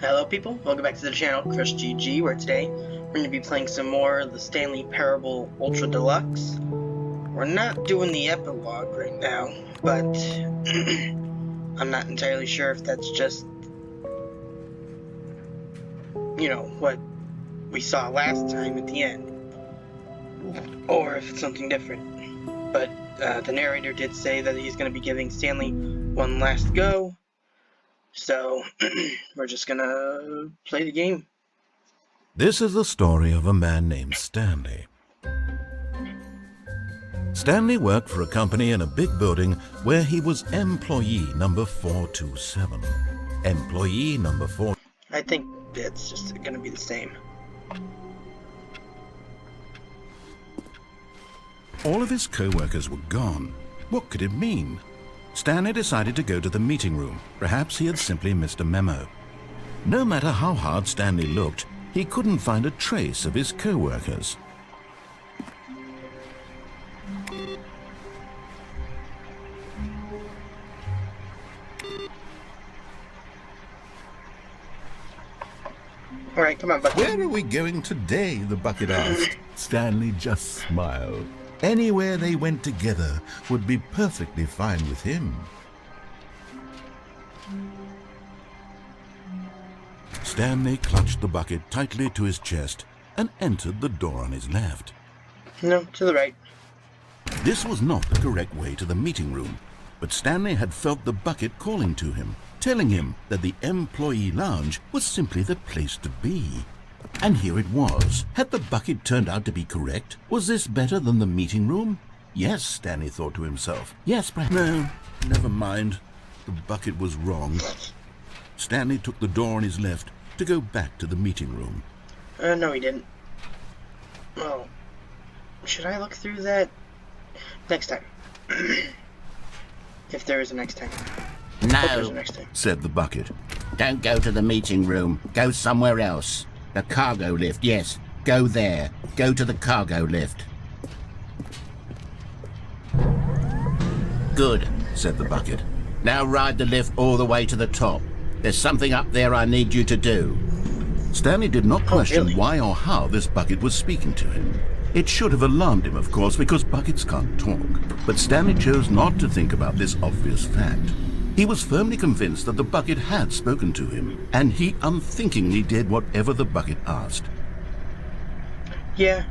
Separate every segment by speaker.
Speaker 1: Hello people, welcome back to the channel CrustG-G, where today we're going to be playing some more of the Stanley Parable Ultra Deluxe. We're not doing the epilogue right now, but I'm not entirely sure if that's just, what we saw last time at the end, or if it's something different. But the narrator did say that he's going to be giving Stanley one last go. So, we're just gonna play the game.
Speaker 2: This is the story of a man named Stanley. Stanley worked for a company in a big building where he was employee number 427. Employee number 4...
Speaker 1: I think it's just gonna be the same.
Speaker 2: All of his co-workers were gone. What could it mean? Stanley decided to go to the meeting room. Perhaps he had simply missed a memo. No matter how hard Stanley looked, he couldn't find a trace of his co-workers.
Speaker 1: All right, come on, Bucket.
Speaker 2: Where are we going today? The Bucket asked. Stanley just smiled. Anywhere they went together would be perfectly fine with him. Stanley clutched the bucket tightly to his chest and entered the door on his left.
Speaker 1: No, to the right.
Speaker 2: This was not the correct way to the meeting room, but Stanley had felt the bucket calling to him, telling him that the employee lounge was simply the place to be. And here it was. Had the bucket turned out to be correct? Was this better than the meeting room? Yes, Stanley thought to himself. Yes, perhaps. No, never mind. The bucket was wrong. Stanley took the door on his left to go back to the meeting room.
Speaker 1: No, he didn't. Oh, should I look through that next time? If there is a next time.
Speaker 3: No,
Speaker 1: Next time.
Speaker 2: Said the bucket.
Speaker 3: Don't go to the meeting room. Go somewhere else. The cargo lift, yes. Go there. Go to the cargo lift. Good,
Speaker 2: Said the bucket.
Speaker 3: now ride the lift all the way to the top. There's something up there I need you to do.
Speaker 2: Stanley did not question
Speaker 1: really?
Speaker 2: why or how this bucket was speaking to him. It should have alarmed him, of course, because buckets can't talk. But Stanley chose not to think about this obvious fact. He was firmly convinced that the bucket had spoken to him, and he unthinkingly did whatever the bucket asked.
Speaker 1: Yeah,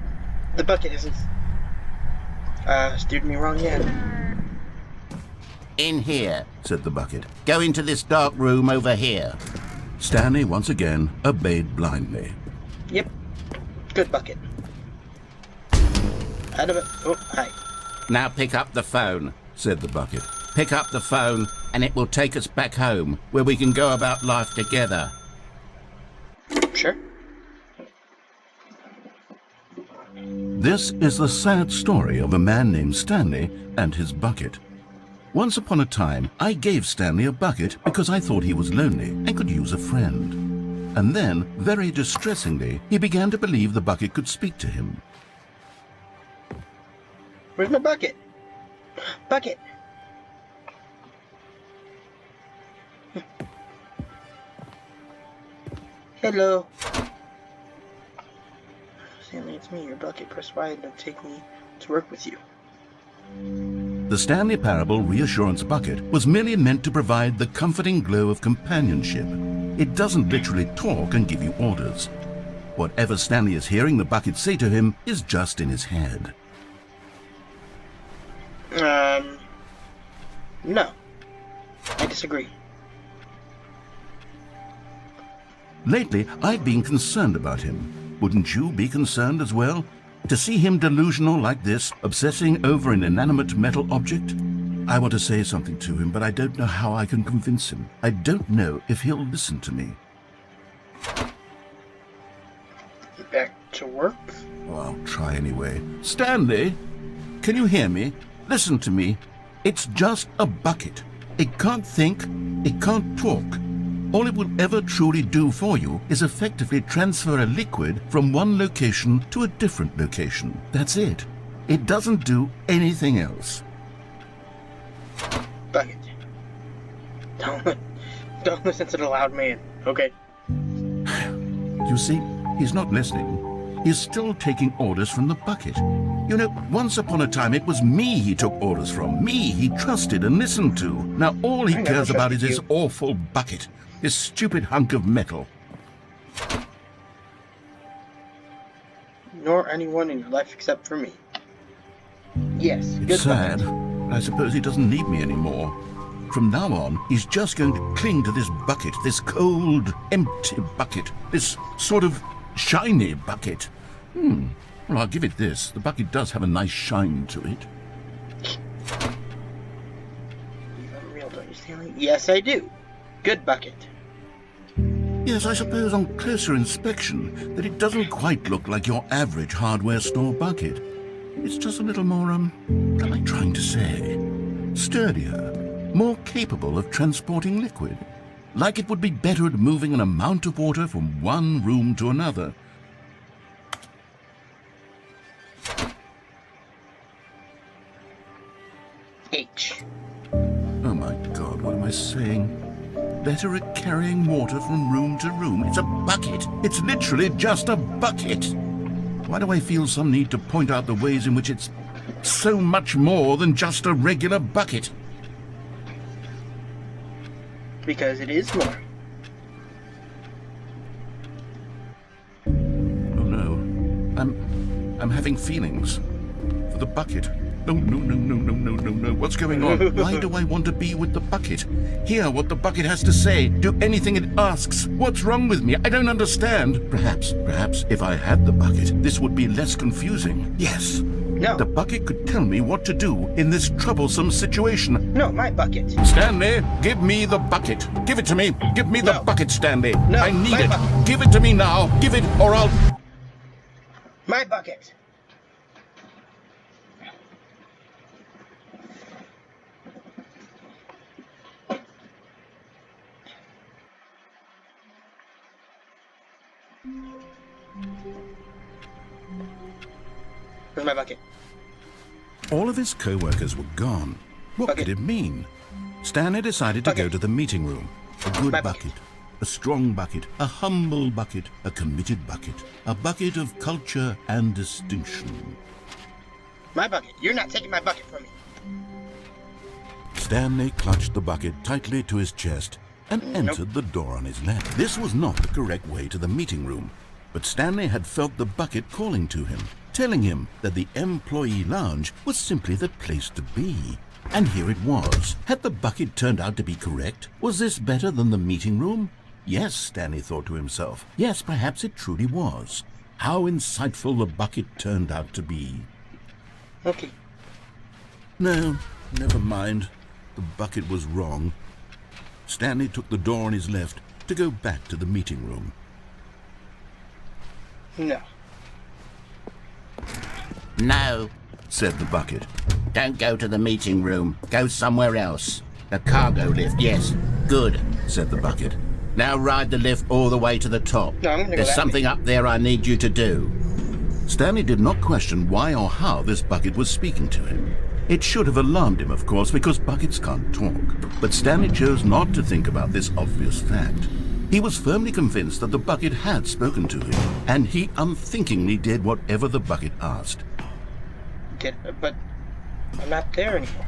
Speaker 1: the bucket hasn't steered me wrong yet.
Speaker 3: In here.
Speaker 2: Said the bucket.
Speaker 3: Go into this dark room over here.
Speaker 2: Stanley once again obeyed blindly.
Speaker 1: Yep, good bucket. Out of it. Oh, hi.
Speaker 3: Now pick up the phone.
Speaker 2: Said the bucket.
Speaker 3: Pick up the phone and it will take us back home where we can go about life together.
Speaker 1: Sure.
Speaker 2: This is the sad story of a man named Stanley and his bucket. Once upon a time, I gave Stanley a bucket because I thought he was lonely and could use a friend. And then, very distressingly, he began to believe the bucket could speak to him.
Speaker 1: Where's my bucket? Bucket! Hello. Stanley, it's me, your bucket. Press Y to take me to work with you.
Speaker 2: The Stanley Parable Reassurance Bucket was merely meant to provide the comforting glow of companionship. It doesn't literally talk and give you orders. Whatever Stanley is hearing the bucket say to him is just in his head.
Speaker 1: No. I disagree.
Speaker 2: Lately, I've been concerned about him. Wouldn't you be concerned as well? To see him delusional like this, obsessing over an inanimate metal object? I want to say something to him, but I don't know how I can convince him. I don't know if he'll listen to me.
Speaker 1: Back to work?
Speaker 2: Oh, I'll try anyway. Stanley, can you hear me? Listen to me. It's just a bucket. It can't think, it can't talk. All it will ever truly do for you is effectively transfer a liquid from one location to a different location. That's it. It doesn't do anything else.
Speaker 1: Bucket. Don't listen to the loud man, okay?
Speaker 2: You see, he's not listening. He's still taking orders from the bucket. You know, once upon a time it was me he took orders from. Me he trusted and listened to. Now all he cares about is his awful bucket. This stupid hunk of metal.
Speaker 1: Nor anyone in your life except for me. Yes,
Speaker 2: It's sad. I suppose he doesn't need me anymore. From now on, he's just going to cling to this bucket, this cold, empty bucket, this sort of shiny bucket. Well, I'll give it this. The bucket does have a nice shine to it.
Speaker 1: You have a real, don't you, Stanley? Yes, I do. Good bucket.
Speaker 2: Yes, I suppose on closer inspection that it doesn't quite look like your average hardware store bucket. It's just a little more, what am I trying to say? Sturdier, more capable of transporting liquid. Like it would be better at moving an amount of water from one room to another.
Speaker 1: H.
Speaker 2: Oh my God, what am I saying? Better at carrying water from room to room. It's a bucket. It's literally just a bucket. Why do I feel some need to point out the ways in which it's so much more than just a regular bucket?
Speaker 1: Because it is more.
Speaker 2: Oh no. I'm having feelings. For the bucket. No. What's going on? Why do I want to be with the bucket? Hear what the bucket has to say. Do anything it asks. What's wrong with me? I don't understand. Perhaps, if I had the bucket, this would be less confusing. Yes.
Speaker 1: No.
Speaker 2: The bucket could tell me what to do in this troublesome situation.
Speaker 1: No, my bucket.
Speaker 2: Stanley, give me the bucket. Give it to me. Give me the bucket, Stanley.
Speaker 1: No,
Speaker 2: I need
Speaker 1: my
Speaker 2: it.
Speaker 1: bucket.
Speaker 2: Give it to me now. Give it or I'll...
Speaker 1: My bucket. Where's my bucket?
Speaker 2: All of his co-workers were gone. What
Speaker 1: Bucket.
Speaker 2: could it mean? Stanley decided to go
Speaker 1: Bucket.
Speaker 2: to the meeting room. A good
Speaker 1: My
Speaker 2: bucket.
Speaker 1: bucket.
Speaker 2: A strong bucket. A humble bucket. A committed bucket. A bucket of culture and distinction.
Speaker 1: My bucket. You're not taking my bucket from me.
Speaker 2: Stanley clutched the bucket tightly to his chest and entered the door on his left. This was not the correct way to the meeting room, but Stanley had felt the bucket calling to him, telling him that the employee lounge was simply the place to be. And here it was. Had the bucket turned out to be correct? Was this better than the meeting room? Yes, Stanley thought to himself. Yes, perhaps it truly was. How insightful the bucket turned out to be.
Speaker 1: Okay.
Speaker 2: No, never mind. The bucket was wrong. Stanley took the door on his left to go back to the meeting room.
Speaker 1: No.
Speaker 3: No,
Speaker 2: Said the bucket.
Speaker 3: don't go to the meeting room. Go somewhere else. The cargo lift, yes. Good,
Speaker 2: Said the bucket.
Speaker 3: now ride the lift all the way to the top.
Speaker 1: No, I'm gonna go
Speaker 3: There's
Speaker 1: that
Speaker 3: something up there I need you to do.
Speaker 2: Stanley did not question why or how this bucket was speaking to him. It should have alarmed him, of course, because buckets can't talk. But Stanley chose not to think about this obvious fact. He was firmly convinced that the bucket had spoken to him, and he unthinkingly did whatever the bucket asked.
Speaker 1: But I'm not there anymore.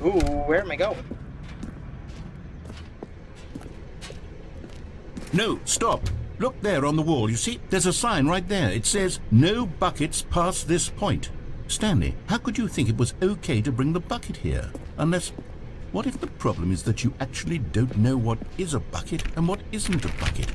Speaker 1: Ooh, where am I going?
Speaker 2: No, stop. Look there on the wall. You see, there's a sign right there. It says, "No buckets past this point." Stanley, how could you think it was okay to bring the bucket here? Unless, what if the problem is that you actually don't know what is a bucket and what isn't a bucket?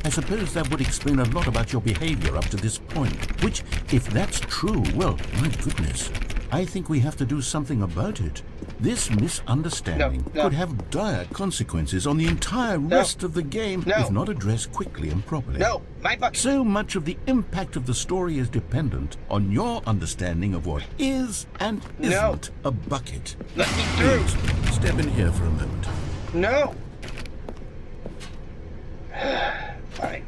Speaker 2: I suppose that would explain a lot about your behavior up to this point. Which, if that's true, well, my goodness, I think we have to do something about it. This misunderstanding
Speaker 1: No.
Speaker 2: could have dire consequences on the entire rest of the game
Speaker 1: No.
Speaker 2: if not addressed quickly and properly.
Speaker 1: No, my bucket.
Speaker 2: So much of the impact of the story is dependent on your understanding of what is and isn't a bucket.
Speaker 1: Let me through.
Speaker 2: Please, step in here for a moment.
Speaker 1: No. Fine.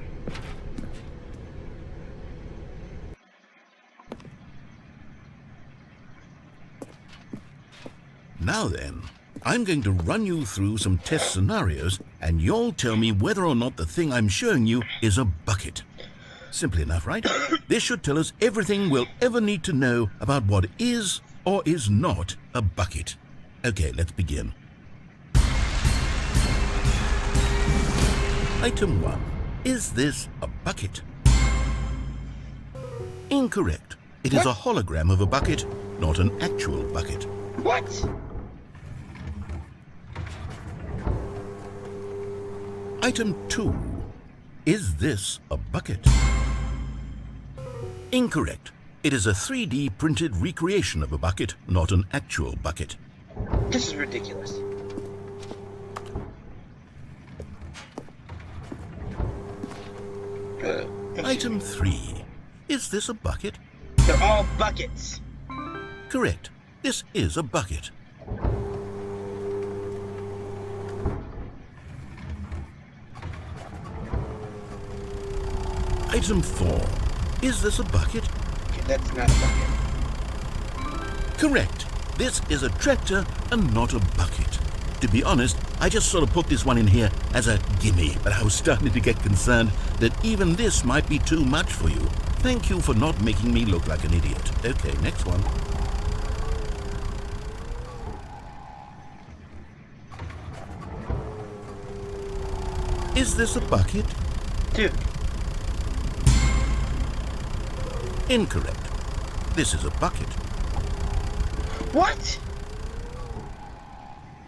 Speaker 2: Now then, I'm going to run you through some test scenarios, and you'll tell me whether or not the thing I'm showing you is a bucket. Simple enough, right? This should tell us everything we'll ever need to know about what is or is not a bucket. Okay, let's begin. Item 1. Is this a bucket? Incorrect. It is a hologram of a bucket, not an actual bucket.
Speaker 1: What?
Speaker 2: Item 2. Is this a bucket? Incorrect. It is a 3D printed recreation of a bucket, not an actual bucket.
Speaker 1: This is ridiculous.
Speaker 2: Item 3. Is this a bucket?
Speaker 1: They're all buckets.
Speaker 2: Correct. This is a bucket. Item 4. Is this a bucket?
Speaker 1: Okay, that's not a bucket.
Speaker 2: Correct. This is a tractor and not a bucket. To be honest, I just sort of put this one in here as a gimme, but I was starting to get concerned that even this might be too much for you. Thank you for not making me look like an idiot. Okay, next one. Is this a bucket?
Speaker 1: Dude,
Speaker 2: Incorrect. This is a bucket.
Speaker 1: what?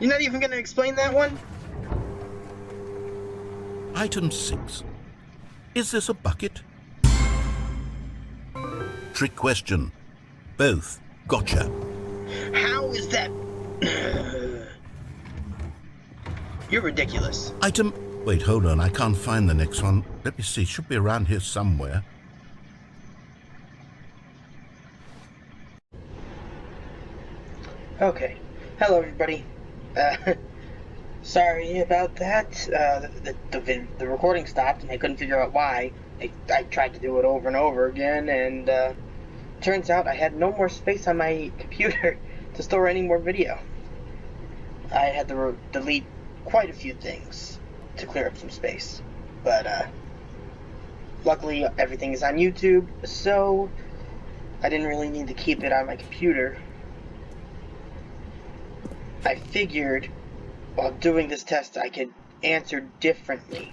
Speaker 1: You're not even gonna explain that one?
Speaker 2: Item 6. Is this a bucket? Trick question. Both. Gotcha.
Speaker 1: How is that? You're ridiculous.
Speaker 2: Item... Wait, hold on. I can't find the next one. Let me see. It should be around here somewhere.
Speaker 1: Okay. Hello, everybody. Sorry about that. The recording stopped, and I couldn't figure out why. I tried to do it over and over again, and turns out I had no more space on my computer to store any more video. I had to delete quite a few things to clear up some space. But luckily, everything is on YouTube, so I didn't really need to keep it on my computer. I figured while doing this test I could answer differently.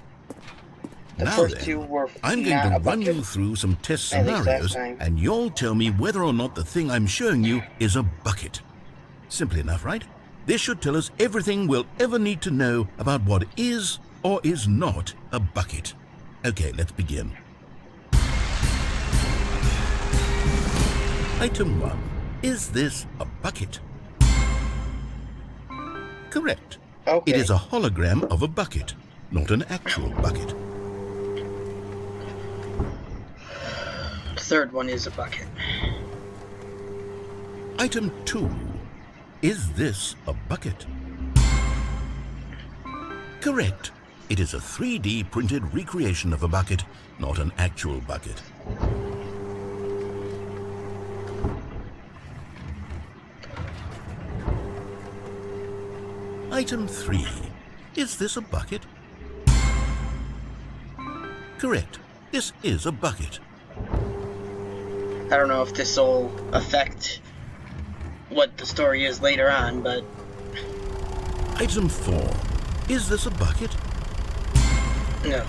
Speaker 1: The
Speaker 2: Now
Speaker 1: first
Speaker 2: then,
Speaker 1: two were
Speaker 2: I'm
Speaker 1: not
Speaker 2: going
Speaker 1: a
Speaker 2: to run
Speaker 1: bucket.
Speaker 2: you through some test
Speaker 1: At least
Speaker 2: scenarios,
Speaker 1: last time.
Speaker 2: and you'll tell me whether or not the thing I'm showing you is a bucket. Simple enough, right? This should tell us everything we'll ever need to know about what is or is not a bucket. Okay, let's begin. Item 1. Is this a bucket? Correct.
Speaker 1: Okay.
Speaker 2: It is a hologram of a bucket, not an actual bucket.
Speaker 1: The third one is a bucket.
Speaker 2: Item 2. Is this a bucket? Correct. It is a 3D printed recreation of a bucket, not an actual bucket. Item 3. Is this a bucket? Correct. This is a bucket.
Speaker 1: I don't know if this will affect what the story is later on, but
Speaker 2: Item 4. Is this a bucket?
Speaker 1: no.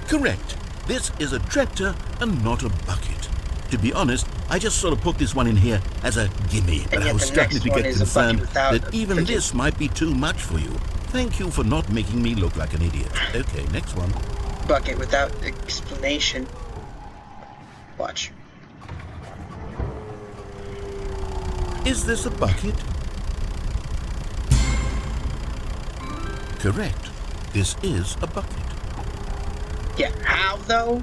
Speaker 2: Correct. This is a tractor and not a bucket. To be honest, I just sort of put this one in here as a gimme, but
Speaker 1: And
Speaker 2: I
Speaker 1: yet
Speaker 2: was
Speaker 1: the
Speaker 2: starting
Speaker 1: next
Speaker 2: to
Speaker 1: one
Speaker 2: get
Speaker 1: is a bucket
Speaker 2: concerned
Speaker 1: without
Speaker 2: that
Speaker 1: a
Speaker 2: even
Speaker 1: printed-
Speaker 2: this might be too much for you. Thank you for not making me look like an idiot. Okay, next one.
Speaker 1: Bucket without explanation. Watch.
Speaker 2: Is this a bucket? Correct. This is a bucket.
Speaker 1: Yeah, how though?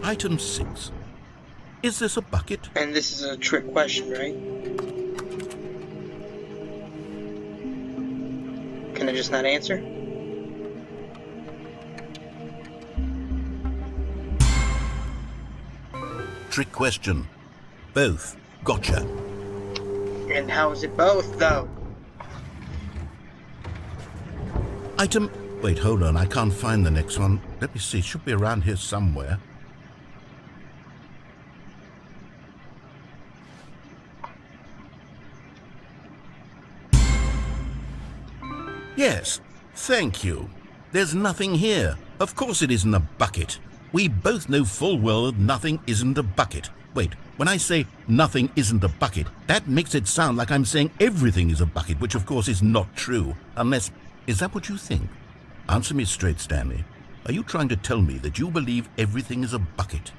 Speaker 2: Item 6. Is this a bucket?
Speaker 1: And this is a trick question, right? Can I just not answer?
Speaker 2: Trick question. Both. Gotcha.
Speaker 1: And how is it both, though?
Speaker 2: Item... Wait, hold on. I can't find the next one. Let me see. It should be around here somewhere. Yes. Thank you. There's nothing here. Of course it isn't a bucket. We both know full well that nothing isn't a bucket. Wait, when I say nothing isn't a bucket, that makes it sound like I'm saying everything is a bucket, which of course is not true. Unless... Is that what you think? Answer me straight, Stanley. Are you trying to tell me that you believe everything is a bucket?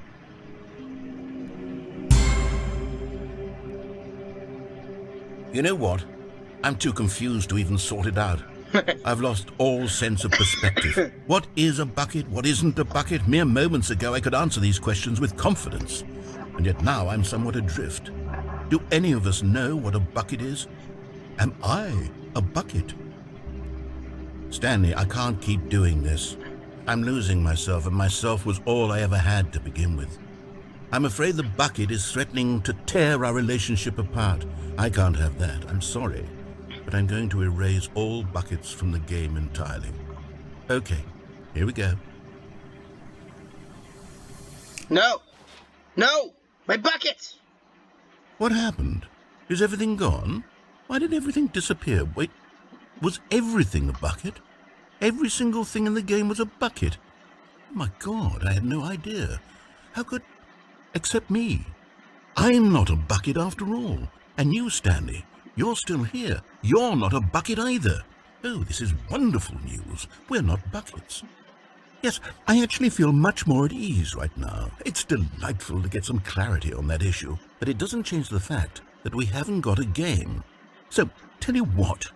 Speaker 2: You know what? I'm too confused to even sort it out. I've lost all sense of perspective. What is a bucket? What isn't a bucket? Mere moments ago I could answer these questions with confidence. And yet now I'm somewhat adrift. Do any of us know what a bucket is? Am I a bucket? Stanley, I can't keep doing this. I'm losing myself, and myself was all I ever had to begin with. I'm afraid the bucket is threatening to tear our relationship apart. I can't have that. I'm sorry. But I'm going to erase all buckets from the game entirely. Okay, here we go.
Speaker 1: No! No! My bucket!
Speaker 2: What happened? Is everything gone? Why did everything disappear? Wait, was everything a bucket? Every single thing in the game was a bucket. Oh my God, I had no idea. How could... Except me. I'm not a bucket after all. And you, Stanley, you're still here. You're not a bucket either. Oh, this is wonderful news. We're not buckets. Yes, I actually feel much more at ease right now. It's delightful to get some clarity on that issue, but it doesn't change the fact that we haven't got a game. So, tell you what,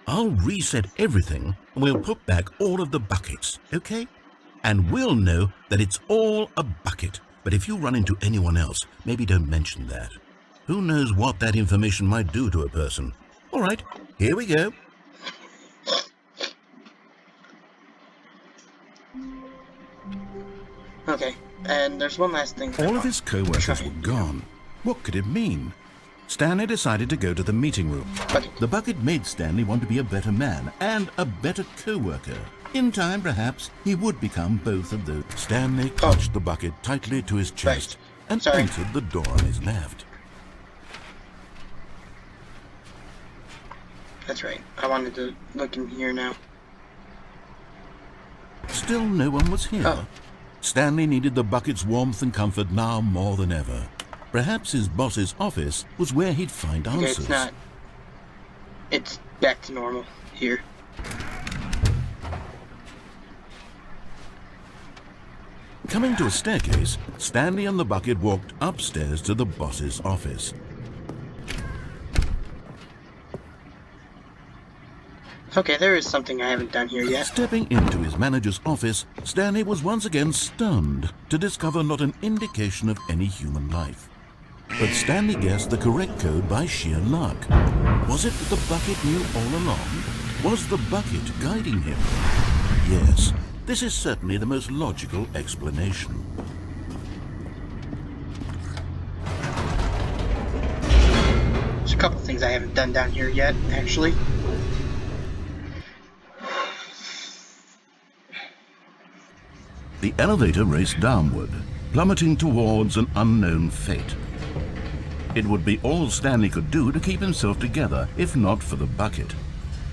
Speaker 2: I'll reset everything and we'll put back all of the buckets, okay? And we'll know that it's all a bucket. But if you run into anyone else, maybe don't mention that. Who knows what that information might do to a person? All right, here we go.
Speaker 1: Okay, and there's one last thing.
Speaker 2: All of his co-workers were gone. What could it mean? Stanley decided to go to the meeting room. The bucket made Stanley want to be a better man and a better co-worker. In time, perhaps, he would become both of those. Stanley clutched the bucket tightly to his chest and entered the door on his left.
Speaker 1: That's right. I wanted to look in here now.
Speaker 2: Still no one was here.
Speaker 1: Oh.
Speaker 2: Stanley needed the bucket's warmth and comfort now more than ever. Perhaps his boss's office was where he'd find answers.
Speaker 1: Okay, it's not. It's back to normal here.
Speaker 2: Coming to a staircase, Stanley and the bucket walked upstairs to the boss's office.
Speaker 1: Okay, there is something I haven't done here yet.
Speaker 2: Stepping into his manager's office, Stanley was once again stunned to discover not an indication of any human life. But Stanley guessed the correct code by sheer luck. Was it that the bucket knew all along? Was the bucket guiding him? Yes, this is certainly the most logical explanation.
Speaker 1: There's a couple things I haven't done down here yet, actually.
Speaker 2: The elevator raced downward, plummeting towards an unknown fate. It would be all Stanley could do to keep himself together, if not for the bucket.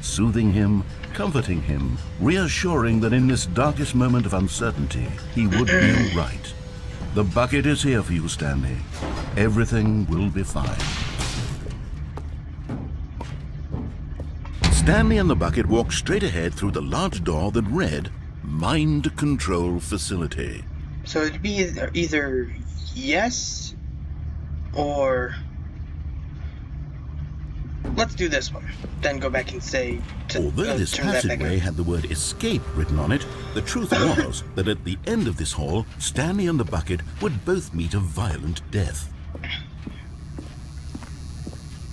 Speaker 2: Soothing him, comforting him, reassuring that in this darkest moment of uncertainty, he would be right. The bucket is here for you, Stanley. Everything will be fine. Stanley and the bucket walked straight ahead through the large door that read, Mind Control Facility.
Speaker 1: So it'd be either yes or... Let's do this one, then go back and say...
Speaker 2: Although this passageway had the word escape written on it, the truth was that at the end of this hall, Stanley and the bucket would both meet a violent death.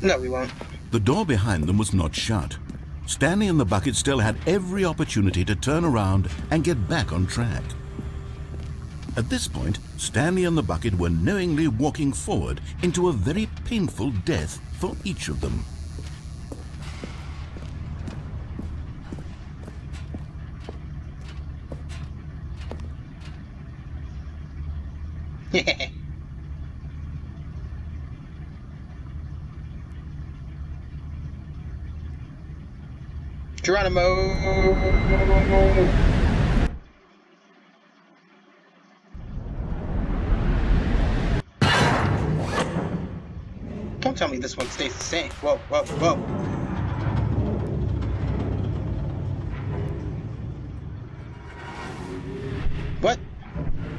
Speaker 1: No, we won't.
Speaker 2: The door behind them was not shut. Stanley and the bucket still had every opportunity to turn around and get back on track. At this point, Stanley and the bucket were knowingly walking forward into a very painful death for each of them.
Speaker 1: Geronimo! Don't tell me this one stays the same. Whoa, whoa, whoa. What?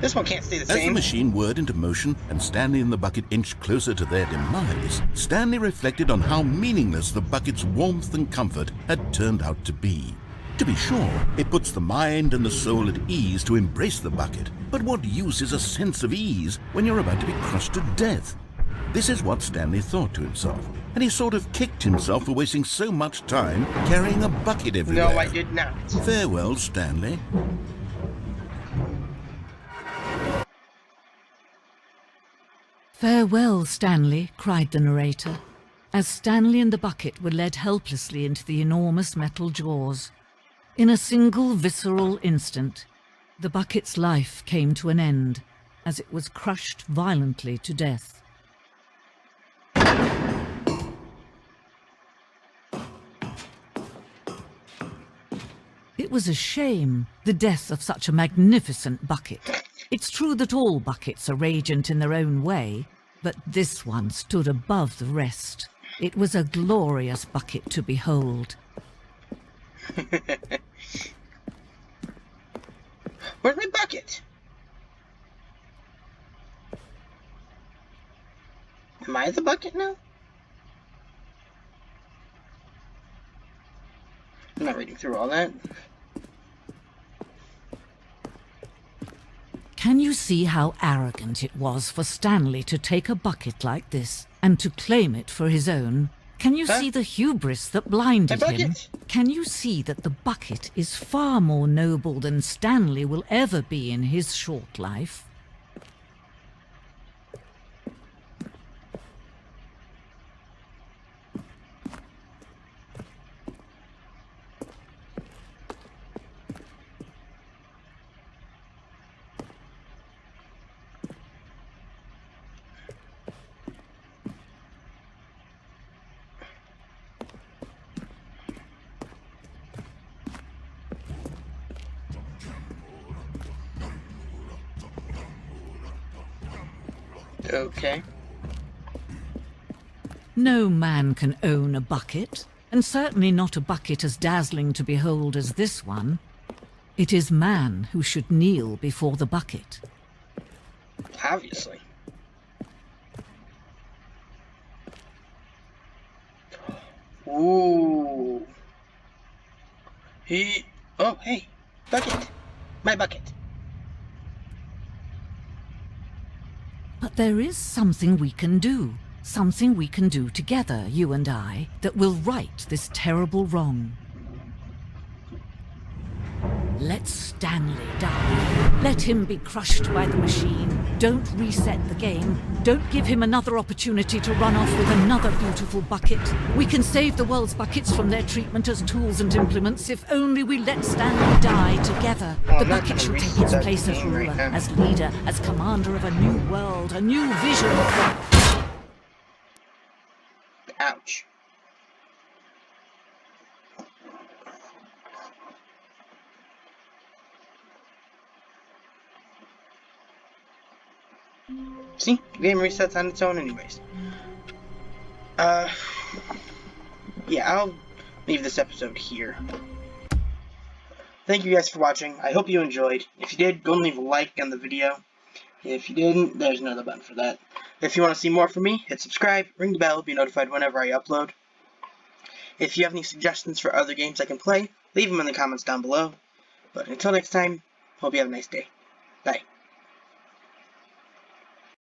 Speaker 1: This one can't stay the
Speaker 2: As the
Speaker 1: same.
Speaker 2: machine whirred into motion and Stanley and the bucket inched closer to their demise, Stanley reflected on how meaningless the bucket's warmth and comfort had turned out to be. To be sure, it puts the mind and the soul at ease to embrace the bucket, but what use is a sense of ease when you're about to be crushed to death? This is what Stanley thought to himself, and he sort of kicked himself for wasting so much time carrying a bucket everywhere.
Speaker 1: No, I did not.
Speaker 2: Farewell, Stanley.
Speaker 4: "Farewell, Stanley," cried the narrator, as Stanley and the bucket were led helplessly into the enormous metal jaws. In a single visceral instant, the bucket's life came to an end as it was crushed violently to death. It was a shame, the death of such a magnificent bucket. It's true that all buckets are radiant in their own way, but this one stood above the rest. It was a glorious bucket to behold.
Speaker 1: Where's my bucket? Am I the bucket now? I'm not reading through all that.
Speaker 4: Can you see how arrogant it was for Stanley to take a bucket like this and to claim it for his own? Can you see the hubris that blinded him? Can you see that the bucket is far more noble than Stanley will ever be in his short life?
Speaker 1: Okay.
Speaker 4: No man can own a bucket, and certainly not a bucket as dazzling to behold as this one. It is man who should kneel before the bucket.
Speaker 1: Obviously. Ooh. Oh, hey. Bucket. My bucket.
Speaker 4: But there is something we can do. Something we can do together, you and I, that will right this terrible wrong. Let Stanley die. Let him be crushed by the machine. Don't reset the game. Don't give him another opportunity to run off with another beautiful bucket. We can save the world's buckets from their treatment as tools and implements if only we let Stanley die together. The bucket shall take its place as ruler, as leader, as commander of a new world, a new vision for...
Speaker 1: Ouch. See? The game resets on its own anyways. Yeah, I'll leave this episode here. Thank you guys for watching. I hope you enjoyed. If you did, go and leave a like on the video. If you didn't, there's another button for that. If you want to see more from me, hit subscribe, ring the bell, be notified whenever I upload. If you have any suggestions for other games I can play, leave them in the comments down below. But until next time, hope you have a nice day. Bye.